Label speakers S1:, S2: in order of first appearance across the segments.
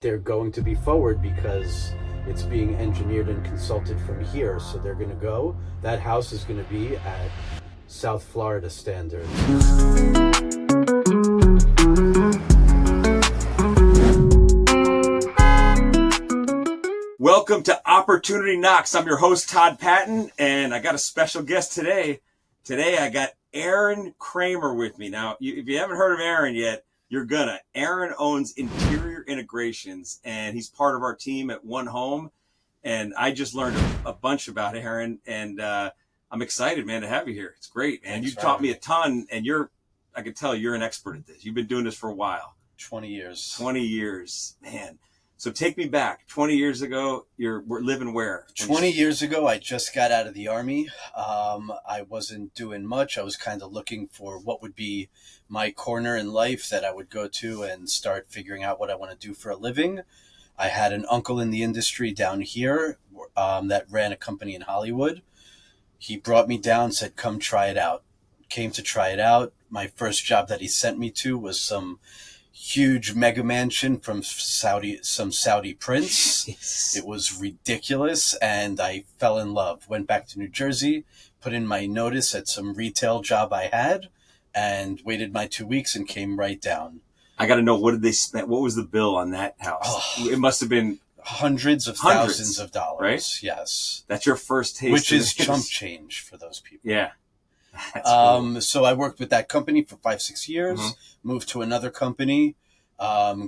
S1: they're going to be forward because it's being engineered and consulted from here. So they're going to go. That house is going to be at South Florida standards.
S2: Welcome to Opportunity Knocks. I'm your host, Todd Patton, and I got a special guest today. Today, I got Aaron Kramer with me. Now, if you haven't heard of Aaron yet, you're gonna. Aaron owns Interior Integrations, and he's part of our team at One Home. And I just learned a bunch about Aaron, and I'm excited, man, to have you here. It's great, man. You taught me a ton, and I can tell you're an expert at this. You've been doing this for a while.
S1: 20 years.
S2: 20 years, man. So take me back. 20 years ago, we're living where?
S1: 20 years ago, I just got out of the Army. I wasn't doing much. I was kind of looking for what would be my corner in life that I would go to and start figuring out what I want to do for a living. I had an uncle in the industry down here that ran a company in Hollywood. He brought me down, said, come try it out. Came to try it out. My first job that he sent me to was some huge mega mansion from some Saudi prince.
S2: Jeez.
S1: It was ridiculous, and I fell in love. Went back to New Jersey, put in my notice at some retail job I had, and waited my 2 weeks and came right down.
S2: I got to know, what did they spend? What was the bill on that house?
S1: Oh,
S2: it must have been
S1: hundreds of thousands of dollars.
S2: Right?
S1: Yes.
S2: That's your first taste.
S1: Which is chump change for those people.
S2: Yeah. That's cool.
S1: So I worked with that company for 5-6 years, moved to another company,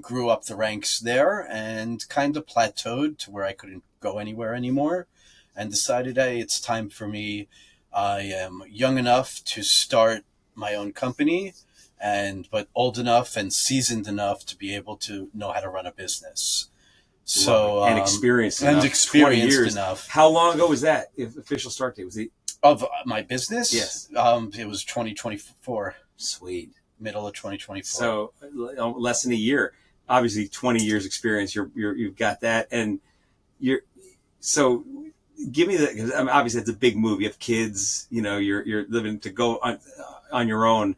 S1: grew up the ranks there, and kind of plateaued to where I couldn't go anywhere anymore, and decided, hey, it's time for me. I am young enough to start my own company, but old enough and seasoned enough to be able to know how to run a business. So
S2: and experienced enough. 20 years.
S1: enough.
S2: How long ago was that? If official start date was it?
S1: Of my business?
S2: Yes.
S1: It was 2024.
S2: Sweet.
S1: Middle of 2024.
S2: So less than a year. Obviously, 20 years experience. You've got that, and so give me that, because obviously it's a big move. You have kids. You know, you're living to go on your own.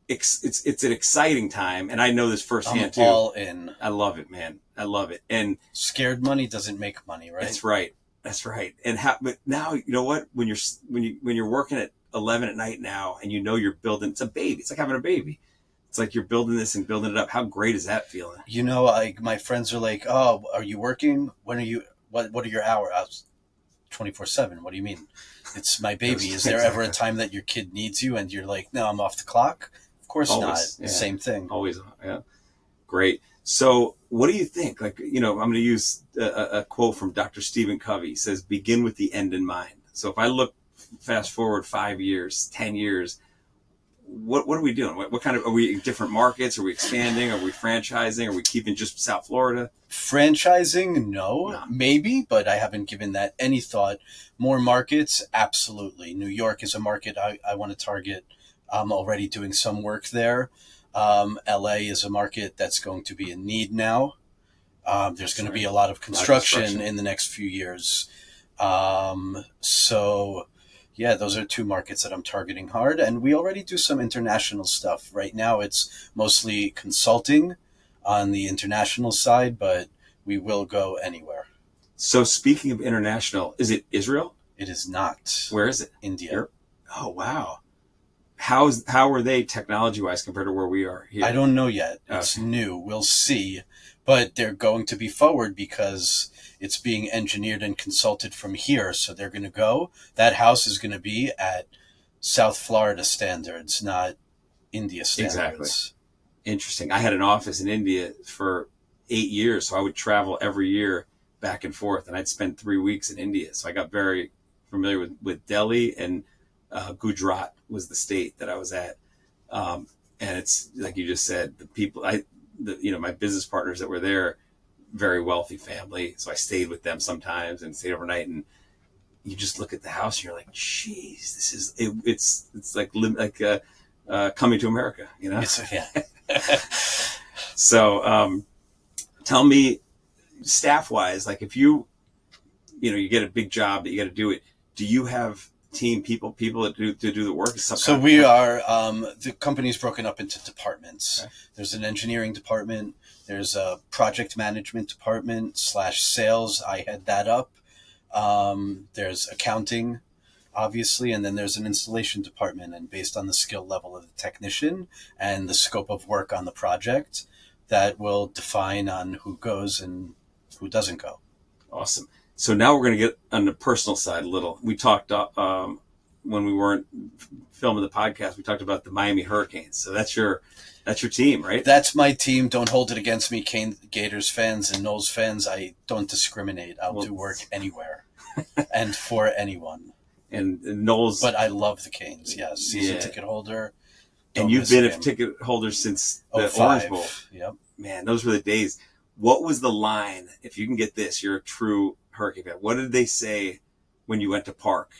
S2: It's an exciting time, and I know this firsthand too.
S1: All in.
S2: I love it, man. I love it. And
S1: scared money doesn't make money, right?
S2: That's right. That's right. And but now, you know what? When you're working at 11 at night now, and you know you're building, it's a baby. It's like having a baby. It's like you're building this and building it up. How great is that feeling?
S1: You know, my friends are like, "Oh, are you working? When are you? What are your hours?" I was 24/7. What do you mean? It's my baby. Is there ever a time that your kid needs you and you're like, "No, I'm off the clock"? Of course
S2: Always,
S1: not.
S2: yeah.
S1: Same thing.
S2: Always. Yeah. Great. So what do you think? Like, I'm going to use a quote from Dr. Stephen Covey. He says, begin with the end in mind. So if I look fast forward 5 years, 10 years, what are we doing? What kind of, are we in different markets? Are we expanding? Are we franchising? Are we keeping just South Florida?
S1: Franchising, no. Maybe, but I haven't given that any thought. More markets, absolutely. New York is a market I want to target. I'm already doing some work there. LA is a market that's going to be in need now. There's going to be a lot of construction in the next few years. So yeah, those are two markets that I'm targeting hard. And we already do some international stuff. Right now it's mostly consulting on the international side, but we will go anywhere.
S2: So speaking of international, is it Israel?
S1: It is not.
S2: Where is it?
S1: India.
S2: Europe? Oh, wow. How are they technology-wise compared to where we are here?
S1: I don't know yet. It's new. We'll see. But they're going to be forward because it's being engineered and consulted from here. So they're going to go. That house is going to be at South Florida standards, not India standards.
S2: Exactly. Interesting. I had an office in India for 8 years, so I would travel every year back and forth, and I'd spend 3 weeks in India. So I got very familiar with Delhi, and Gujarat was the state that I was at. And it's like you just said, the people, my business partners that were there, very wealthy family. So I stayed with them sometimes and stayed overnight. And you just look at the house and you're like, geez, this is, it's like coming to America, you know?
S1: Yes, yeah.
S2: So tell me, staff wise, like if you get a big job that you got to do it, do you have team people that do the work?
S1: So we are, the company's broken up into departments.
S2: Okay.
S1: There's an engineering department. There's a project management department / sales. I head that up. There's accounting, obviously, and then there's an installation department. And based on the skill level of the technician and the scope of work on the project, that will define on who goes and who doesn't go.
S2: Awesome. So now we're going to get on the personal side a little. We talked when we weren't filming the podcast. We talked about the Miami Hurricanes. So that's your team, right?
S1: That's my team. Don't hold it against me, Gators fans and Knowles fans. I don't discriminate. I'll do work anywhere and for anyone.
S2: And Knowles,
S1: but I love the Canes. Yes, season ticket holder.
S2: And you've been a ticket holder since the Orange Bowl.
S1: Yep.
S2: Man, those were the days. What was the line? If you can get this, you're a true Hurricane fan. What did they say when you went to park?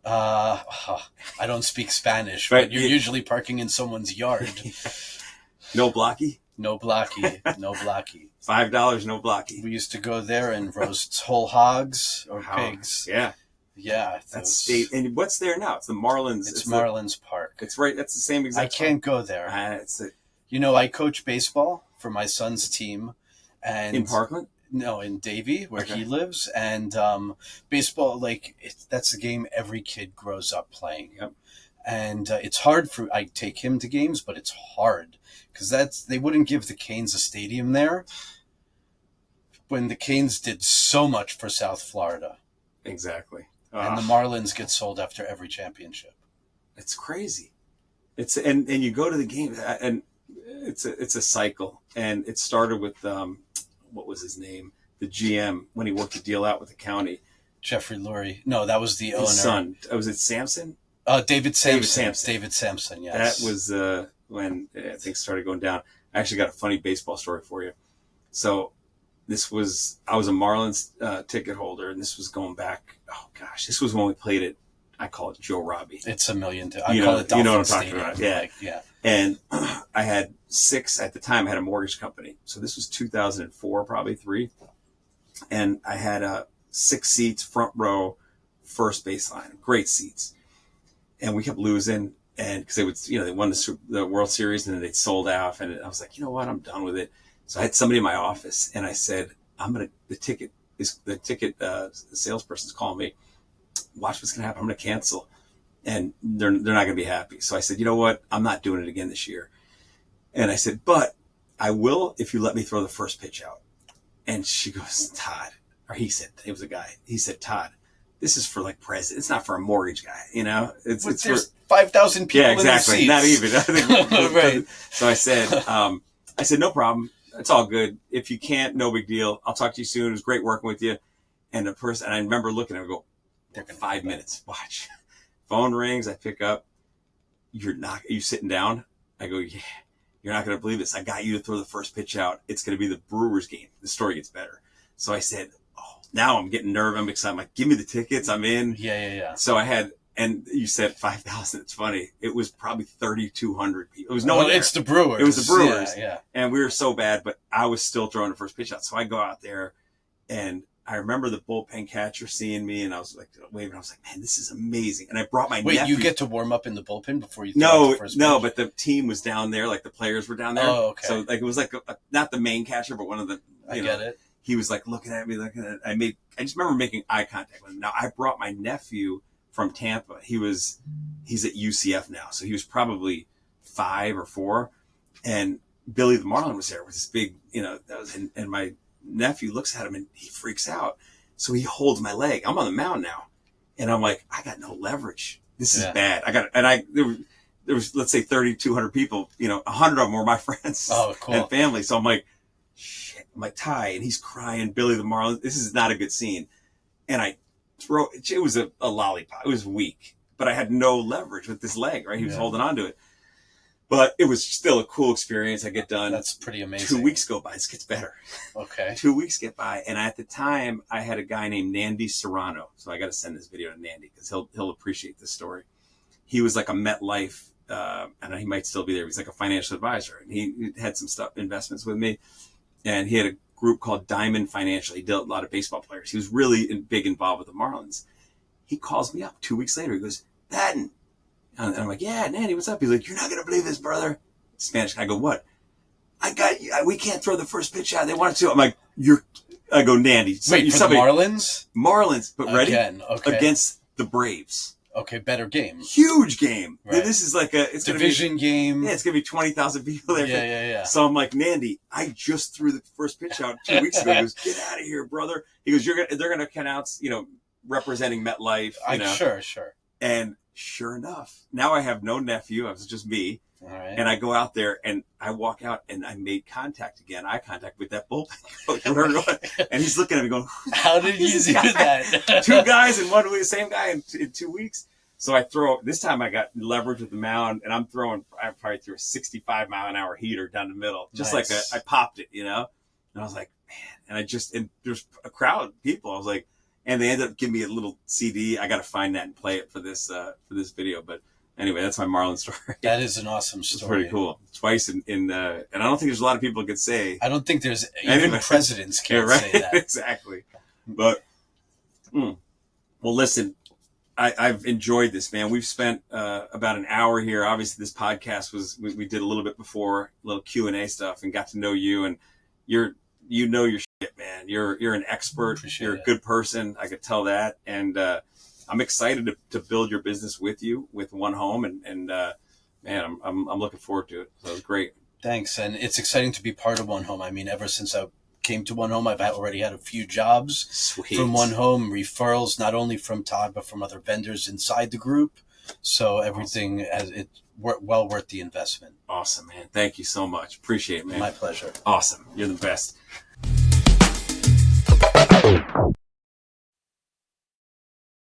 S1: I don't speak Spanish,
S2: right.
S1: But you're usually parking in someone's yard.
S2: No blocky?
S1: No blocky. No blocky.
S2: $5, no blocky.
S1: We used to go there and roast whole hogs or pigs.
S2: Yeah.
S1: Yeah.
S2: That's state. And what's there now? It's the Marlins.
S1: It's Marlins Park.
S2: It's right. That's the same exact.
S1: I can't go there. I coach baseball for my son's team. And
S2: in Parkland?
S1: No, in Davie, where he lives. And baseball, that's a game every kid grows up playing.
S2: Yep.
S1: And it's hard I take him to games, but it's hard because they wouldn't give the Canes a stadium there when the Canes did so much for South Florida.
S2: Exactly.
S1: And the Marlins get sold after every championship.
S2: It's crazy. And you go to the game and it's a cycle. And it started with what was his name? The GM when he worked the deal out with the county.
S1: Jeffrey Lurie. No, that was the owner.
S2: His son. Was it Sampson?
S1: David Sampson. David Sampson, yes.
S2: That was when things started going down. I actually got a funny baseball story for you. So I was a Marlins ticket holder, and this was going back, this was when we played it. I call it Joe Robbie.
S1: It's a million. I call it Dolphin
S2: You know what I'm
S1: Stadium.
S2: talking about. Yeah. And I had 6, at the time, I had a mortgage company. So this was 2004, probably 3. And I had 6 seats, front row, first baseline, great seats. And we kept losing, and because they won the World Series, and then they'd sold out. And I was like, you know what, I'm done with it. So I had somebody in my office, and I said, the ticket salesperson's calling me. Watch what's going to happen. I'm going to cancel. And they're not going to be happy. So I said, you know what? I'm not doing it again this year. And I said, but I will if you let me throw the first pitch out. And she goes, Todd, or he said, it was a guy. He said, Todd, this is for president. It's not for a mortgage guy, It's for
S1: 5,000 people.
S2: Yeah, exactly.
S1: In the seats.
S2: Not even.
S1: Right.
S2: So I said, no problem. It's all good. If you can't, no big deal. I'll talk to you soon. It was great working with you. And and I remember looking at him and go, they're going to 5 minutes. Watch. Phone rings. I pick up. Are you sitting down? I go, yeah. You're not going to believe this. I got you to throw the first pitch out. It's going to be the Brewers game. The story gets better. So I said, now I'm getting nervous. I'm excited. I'm like, give me the tickets. I'm in.
S1: Yeah.
S2: So I had, and you said 5,000. It's funny. It was probably 3,200 people. It was no one there.
S1: It's the Brewers.
S2: It was the Brewers.
S1: Yeah.
S2: And we were so bad, but I was still throwing the first pitch out. So I go out there, and I remember the bullpen catcher seeing me, and I was like waving. I was like, man, this is amazing. And I brought my nephew.
S1: Wait, you get to warm up in the bullpen before you throw the first pitch?
S2: But the team was down there, the players were down there.
S1: Oh, okay.
S2: So it was not the main catcher, but one of the,
S1: get it.
S2: He was looking at me, I just remember making eye contact with him. Now I brought my nephew from Tampa. He's at UCF now. So he was probably 5 or 4. And Billy the Marlin was there with this big, and my nephew looks at him and he freaks out. So he holds my leg. I'm on the mound now. And I'm like, I got no leverage. This is bad. There was, let's say 3,200 people, 100 of them were my friends and family. So I'm like, shit, I'm like, Ty, and he's crying, Billy the Marlin. This is not a good scene. And it was a lollipop. It was weak, but I had no leverage with this leg, right? He was holding on to it. But it was still a cool experience. I get done.
S1: That's pretty amazing.
S2: 2 weeks go by. This gets better.
S1: Okay.
S2: 2 weeks get by. And at the time, I had a guy named Nandy Serrano. So I got to send this video to Nandy because he'll appreciate this story. He was like a MetLife, and he might still be there. He's like a financial advisor. And he had some investments with me. And he had a group called Diamond Financial. He dealt with a lot of baseball players. He was really big involved with the Marlins. He calls me up 2 weeks later. He goes, Patton. And I'm like, yeah, Nandy, what's up? He's like, you're not going to believe this, brother. Spanish. I go, what? We can't throw the first pitch out. They want to. I'm like, I go, Nandy.
S1: So wait, for the Marlins?
S2: Marlins, but ready?
S1: Again, okay.
S2: Against the Braves.
S1: Okay, better game.
S2: Huge game.
S1: Right.
S2: This is like it's
S1: division game.
S2: Yeah, it's going to be 20,000 people there.
S1: Yeah.
S2: So I'm like, Nandy, I just threw the first pitch out 2 weeks ago. He goes, get out of here, brother. He goes, they're going to announce, representing MetLife.
S1: Sure.
S2: And sure enough, now I have no nephew. It was just me.
S1: All right.
S2: And I go out there and I walk out and I made eye contact with that bullpen coach. And he's looking at me going,
S1: how did you do that?
S2: 2 guys in 1 week, same guy in 2 weeks. So I this time I got leverage with the mound and I probably threw a 65-mile-an-hour heater down the middle. Just
S1: nice.
S2: I popped it, And I was like, man, and there's a crowd of people. I was like, and they ended up giving me a little CD. I got to find that and play it for this video. But anyway, that's my Marlin story.
S1: That is an awesome story.
S2: It's pretty cool. Twice and I don't think there's a lot of people that could say.
S1: I don't think there's even presidents can't say that.
S2: Exactly. But well, listen, I've enjoyed this, man. We've spent about an hour here. Obviously, this podcast we did a little bit before, a little Q&A stuff, and got to know you. And your shit, man. You're an expert. You're a good person. I could tell that. And I'm excited to build your business with you with One Home. And man, I'm looking forward to it. So it's great.
S1: Thanks. And it's exciting to be part of One Home. I mean, ever since I came to One Home, I've already had a few jobs from One Home, referrals, not only from Todd, but from other vendors inside the group. So everything, it's well worth the investment.
S2: Awesome, man. Thank you so much. Appreciate it, man.
S1: My pleasure.
S2: Awesome. You're the best.